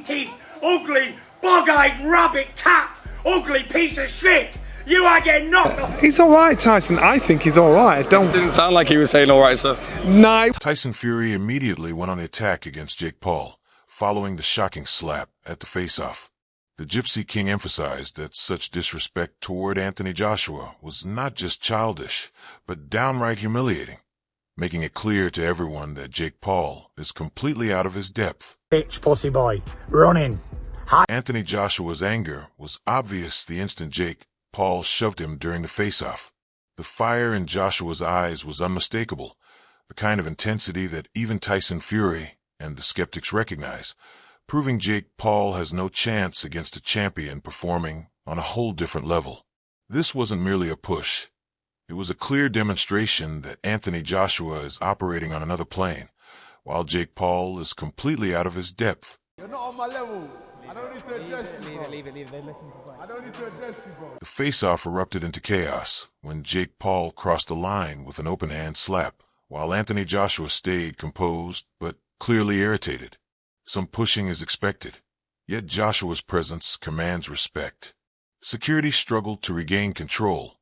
teeth, ugly, bug-eyed rabbit cat, ugly piece of shit. You are getting knocked off. He's alright, Tyson. I think he's alright. Didn't sound like he was saying alright, sir. No. Tyson Fury immediately went on the attack against Jake Paul, following the shocking slap at the face-off. The Gypsy King emphasized that such disrespect toward Anthony Joshua was not just childish, but downright humiliating, making it clear to everyone that Jake Paul is completely out of his depth. Bitch, pussy boy, running. Anthony Joshua's anger was obvious the instant Jake Paul shoved him during the face-off. The fire in Joshua's eyes was unmistakable, the kind of intensity that even Tyson Fury and the skeptics recognize, proving Jake Paul has no chance against a champion performing on a whole different level. This wasn't merely a push. It was a clear demonstration that Anthony Joshua is operating on another plane, while Jake Paul is completely out of his depth. You're not on my level. I don't need to address you, bro. Leave it. I don't need to address you, bro. The face-off erupted into chaos when Jake Paul crossed the line with an open-hand slap, while Anthony Joshua stayed composed but clearly irritated. Some pushing is expected, yet Joshua's presence commands respect. Security struggled to regain control,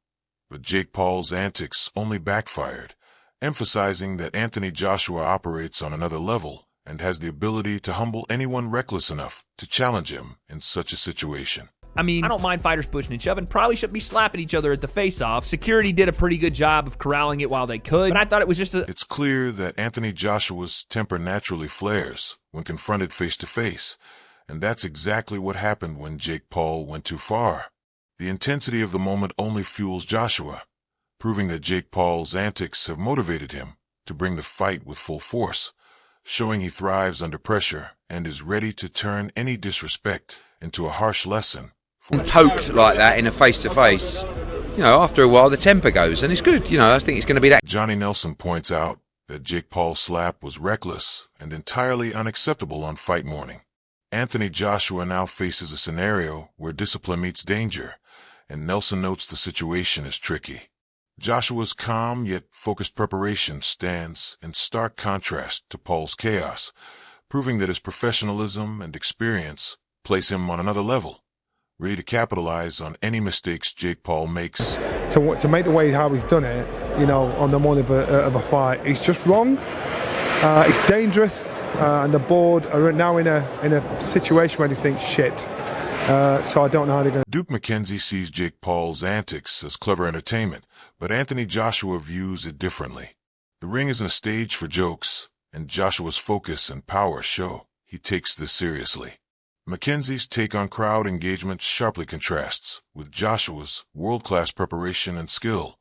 but Jake Paul's antics only backfired, emphasizing that Anthony Joshua operates on another level and has the ability to humble anyone reckless enough to challenge him in such a situation. I mean, I don't mind fighters pushing and shoving. Probably shouldn't be slapping each other at the face-off. Security did a pretty good job of corralling it while they could, but I thought it was just a... It's clear that Anthony Joshua's temper naturally flares when confronted face-to-face, and that's exactly what happened when Jake Paul went too far. The intensity of the moment only fuels Joshua, proving that Jake Paul's antics have motivated him to bring the fight with full force, showing he thrives under pressure and is ready to turn any disrespect into a harsh lesson. Poked like that in a face-to-face, after a while the temper goes, and it's good. I think it's going to be that. Johnny Nelson points out that Jake Paul's slap was reckless and entirely unacceptable on fight morning. Anthony Joshua now faces a scenario where discipline meets danger, and Nelson notes the situation is tricky. Joshua's calm yet focused preparation stands in stark contrast to Paul's chaos, proving that his professionalism and experience place him on another level, ready to capitalize on any mistakes Jake Paul makes. To make the way how he's done it, on the morning of a fight, it's just wrong. It's dangerous, and the board are now in a situation where they think shit. So I don't know how they're going to... Duke McKenzie sees Jake Paul's antics as clever entertainment, but Anthony Joshua views it differently. The ring isn't a stage for jokes, and Joshua's focus and power show he takes this seriously. McKenzie's take on crowd engagement sharply contrasts with Joshua's world-class preparation and skill,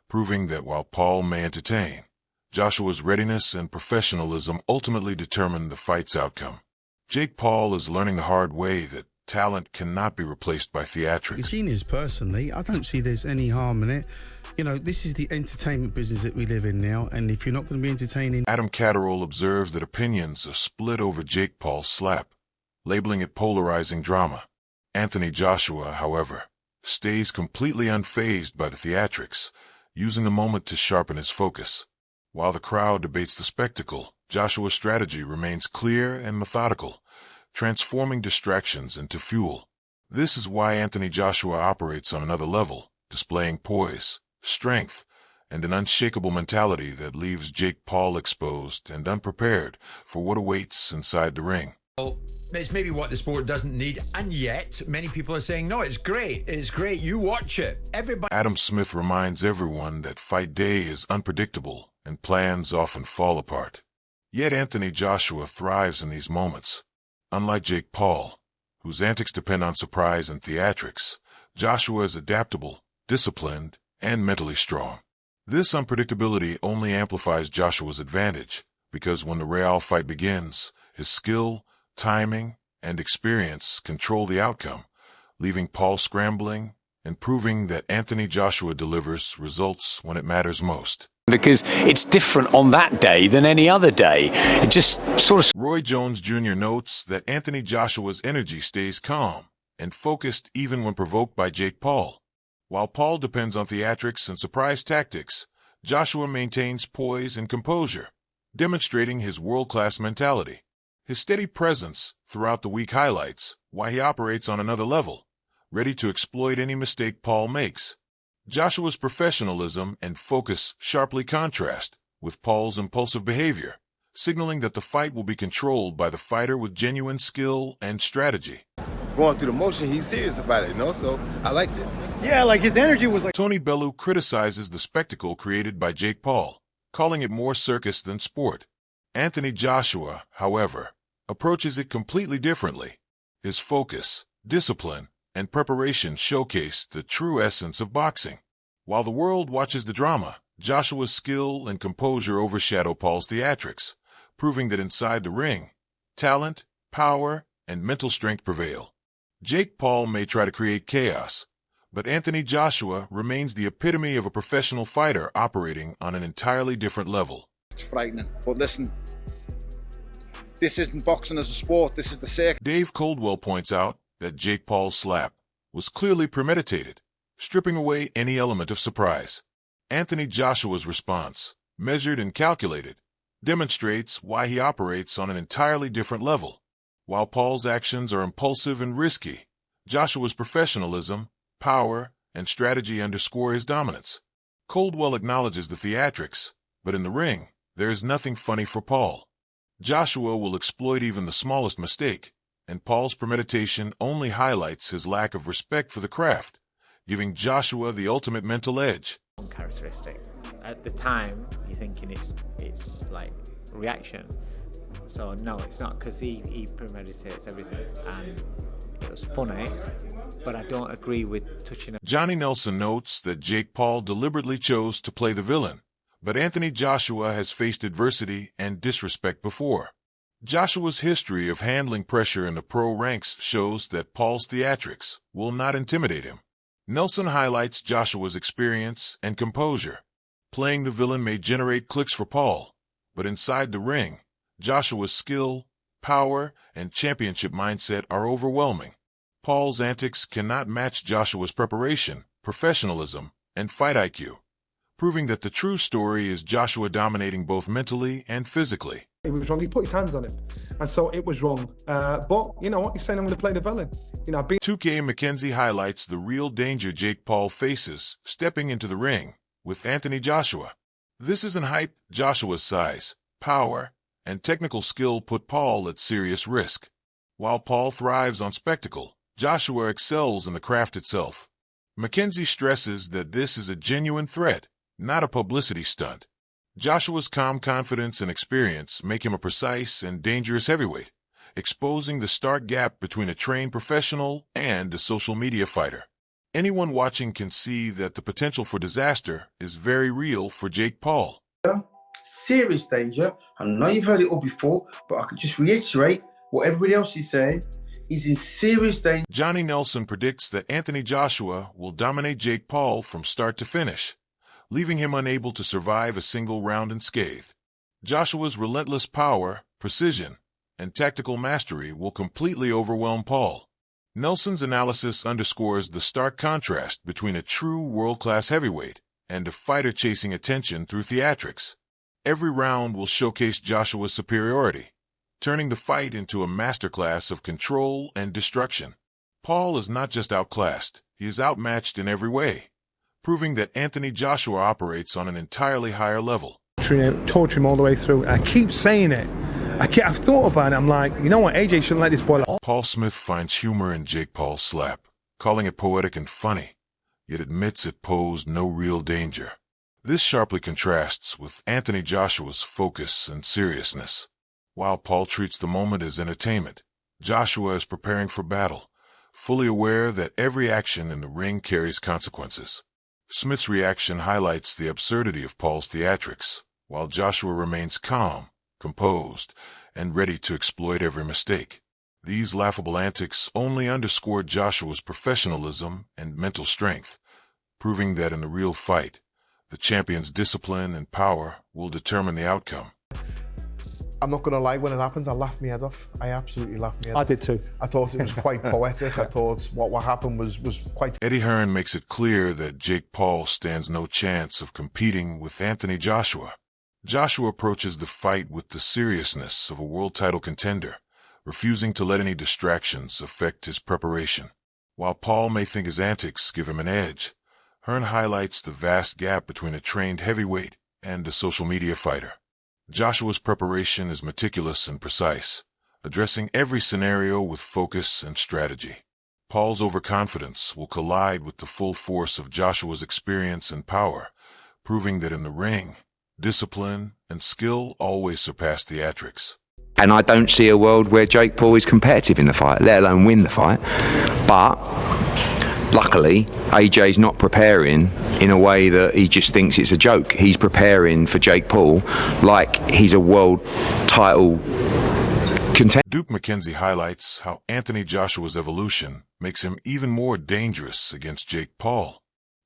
proving that while Paul may entertain, Joshua's readiness and professionalism ultimately determine the fight's outcome. Jake Paul is learning the hard way that talent cannot be replaced by theatrics. Genius, personally, I don't see there's any harm in it. This is the entertainment business that we live in now, and if you're not going to be entertaining... Adam Catterall observes that opinions are split over Jake Paul's slap, labeling it polarizing drama. Anthony Joshua, however, stays completely unfazed by the theatrics, using the moment to sharpen his focus. While the crowd debates the spectacle, Joshua's strategy remains clear and methodical, transforming distractions into fuel. This is why Anthony Joshua operates on another level, displaying poise, strength, and an unshakable mentality that leaves Jake Paul exposed and unprepared for what awaits inside the ring. Well, it's maybe what the sport doesn't need, and yet many people are saying, no, it's great, you watch it. Everybody. Adam Smith reminds everyone that fight day is unpredictable and plans often fall apart. Yet Anthony Joshua thrives in these moments. Unlike Jake Paul, whose antics depend on surprise and theatrics, Joshua is adaptable, disciplined, and mentally strong. This unpredictability only amplifies Joshua's advantage, because when the real fight begins, his skill, timing, and experience control the outcome, leaving Paul scrambling and proving that Anthony Joshua delivers results when it matters most. Because it's different on that day than any other day. It just sort of... Roy Jones Jr. notes that Anthony Joshua's energy stays calm and focused even when provoked by Jake Paul. While Paul depends on theatrics and surprise tactics, Joshua maintains poise and composure, demonstrating his world-class mentality. His steady presence throughout the week highlights why he operates on another level, ready to exploit any mistake Paul makes. Joshua's professionalism and focus sharply contrast with Paul's impulsive behavior, signaling that the fight will be controlled by the fighter with genuine skill and strategy. Going through the motion, he's serious about it, so I liked it. Yeah, like his energy was like... Tony Bellew criticizes the spectacle created by Jake Paul, calling it more circus than sport. Anthony Joshua, however, approaches it completely differently. His focus, discipline, and preparation showcase the true essence of boxing. While the world watches the drama, Joshua's skill and composure overshadow Paul's theatrics, proving that inside the ring, talent, power, and mental strength prevail. Jake Paul may try to create chaos, but Anthony Joshua remains the epitome of a professional fighter operating on an entirely different level. It's frightening, but listen, this isn't boxing as a sport, this is the circus. Dave Coldwell points out that Jake Paul's slap was clearly premeditated, stripping away any element of surprise. Anthony Joshua's response, measured and calculated, demonstrates why he operates on an entirely different level. While Paul's actions are impulsive and risky, Joshua's professionalism, power, and strategy underscore his dominance. Coldwell acknowledges the theatrics, but in the ring, there is nothing funny for Paul. Joshua will exploit even the smallest mistake, and Paul's premeditation only highlights his lack of respect for the craft, giving Joshua the ultimate mental edge. Characteristic. At the time, you're thinking it's like reaction. So no, it's not, because he premeditates everything, and it was funny, but I don't agree with touching it. Johnny Nelson notes that Jake Paul deliberately chose to play the villain, but Anthony Joshua has faced adversity and disrespect before. Joshua's history of handling pressure in the pro ranks shows that Paul's theatrics will not intimidate him. Nelson highlights Joshua's experience and composure. Playing the villain may generate clicks for Paul, but inside the ring, Joshua's skill, power, and championship mindset are overwhelming. Paul's antics cannot match Joshua's preparation, professionalism, and fight IQ, proving that the true story is Joshua dominating both mentally and physically. It was wrong. He put his hands on him, and so it was wrong. But you know what? He's saying I'm going to play the villain. 2K McKenzie highlights the real danger Jake Paul faces stepping into the ring with Anthony Joshua. This isn't hype. Joshua's size, power, and technical skill put Paul at serious risk. While Paul thrives on spectacle, Joshua excels in the craft itself. McKenzie stresses that this is a genuine threat, not a publicity stunt. Joshua's calm confidence and experience make him a precise and dangerous heavyweight, exposing the stark gap between a trained professional and a social media fighter. Anyone watching can see that the potential for disaster is very real for Jake Paul. Serious danger. I know you've heard it all before, but I could just reiterate what everybody else is saying. He's in serious danger. Johnny Nelson predicts that Anthony Joshua will dominate Jake Paul from start to finish, leaving him unable to survive a single round unscathed. Joshua's relentless power, precision, and tactical mastery will completely overwhelm Paul. Nelson's analysis underscores the stark contrast between a true world-class heavyweight and a fighter chasing attention through theatrics. Every round will showcase Joshua's superiority, turning the fight into a masterclass of control and destruction. Paul is not just outclassed, he is outmatched in every way, proving that Anthony Joshua operates on an entirely higher level. Torture him all the way through. I keep saying it. I've thought about it. I'm like, you know what? AJ shouldn't let this boy. Paul Smith finds humor in Jake Paul's slap, calling it poetic and funny, yet admits it posed no real danger. This sharply contrasts with Anthony Joshua's focus and seriousness. While Paul treats the moment as entertainment, Joshua is preparing for battle, fully aware that every action in the ring carries consequences. Smith's reaction highlights the absurdity of Paul's theatrics, while Joshua remains calm, composed, and ready to exploit every mistake. These laughable antics only underscore Joshua's professionalism and mental strength, proving that in the real fight, the champion's discipline and power will determine the outcome. I'm not going to lie, when it happens, I laughed my head off. I absolutely laughed my head off. I did too. I thought it was quite poetic. I thought what happened was quite... Eddie Hearn makes it clear that Jake Paul stands no chance of competing with Anthony Joshua. Joshua approaches the fight with the seriousness of a world title contender, refusing to let any distractions affect his preparation. While Paul may think his antics give him an edge, Hearn highlights the vast gap between a trained heavyweight and a social media fighter. Joshua's preparation is meticulous and precise, addressing every scenario with focus and strategy. Paul's overconfidence will collide with the full force of Joshua's experience and power, proving that in the ring, discipline and skill always surpass theatrics. And I don't see a world where Jake Paul is competitive in the fight, let alone win the fight. But luckily, AJ's not preparing in a way that he just thinks it's a joke. He's preparing for Jake Paul like he's a world title contender. Duke McKenzie highlights how Anthony Joshua's evolution makes him even more dangerous against Jake Paul.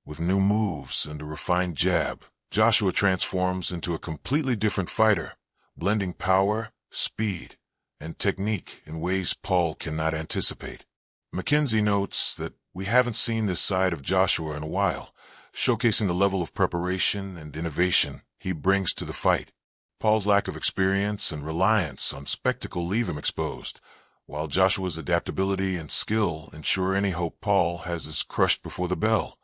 With new moves and a refined jab, Joshua transforms into a completely different fighter, blending power, speed, and technique in ways Paul cannot anticipate. McKenzie notes that we haven't seen this side of Joshua in a while, showcasing the level of preparation and innovation he brings to the fight. Paul's lack of experience and reliance on spectacle leave him exposed, while Joshua's adaptability and skill ensure any hope Paul has is crushed before the bell,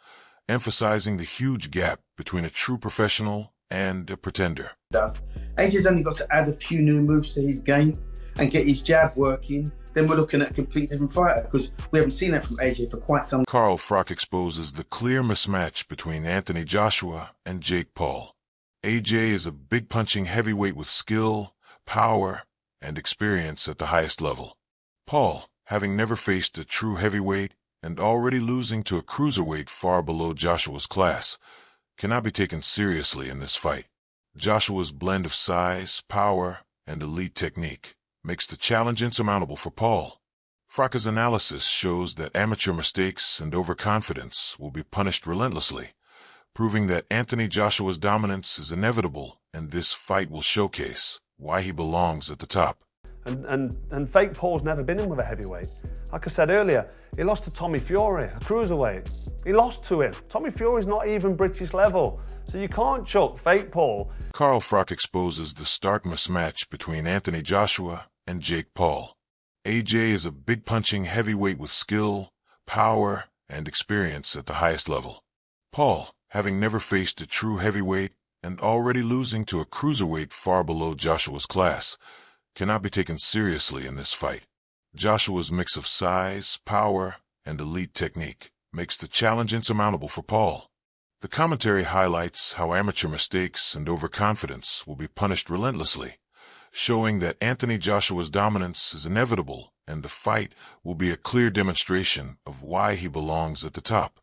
emphasizing the huge gap between a true professional and a pretender. AJ's only got to add a few new moves to his game and get his jab working. Then we're looking at a completely different fighter, because we haven't seen that from AJ for quite some time. Carl Frock exposes the clear mismatch between Anthony Joshua and Jake Paul. AJ is a big punching heavyweight with skill, power, and experience at the highest level. Paul, having never faced a true heavyweight and already losing to a cruiserweight far below Joshua's class, cannot be taken seriously in this fight. Joshua's blend of size, power, and elite technique makes the challenge insurmountable for Paul. Frocka's analysis shows that amateur mistakes and overconfidence will be punished relentlessly, proving that Anthony Joshua's dominance is inevitable, and this fight will showcase why he belongs at the top. And fake Paul's never been in with a heavyweight. Like I said earlier, he lost to Tommy Fury, a cruiserweight. He lost to him. Tommy Fury's not even British level, so you can't chuck fake Paul. Carl Frock exposes the stark mismatch between Anthony Joshua and Jake Paul. AJ is a big punching heavyweight with skill, power, and experience at the highest level. Paul, having never faced a true heavyweight and already losing to a cruiserweight far below Joshua's class, cannot be taken seriously in this fight. Joshua's mix of size, power, and elite technique makes the challenge insurmountable for Paul. The commentary highlights how amateur mistakes and overconfidence will be punished relentlessly, showing that Anthony Joshua's dominance is inevitable and the fight will be a clear demonstration of why he belongs at the top.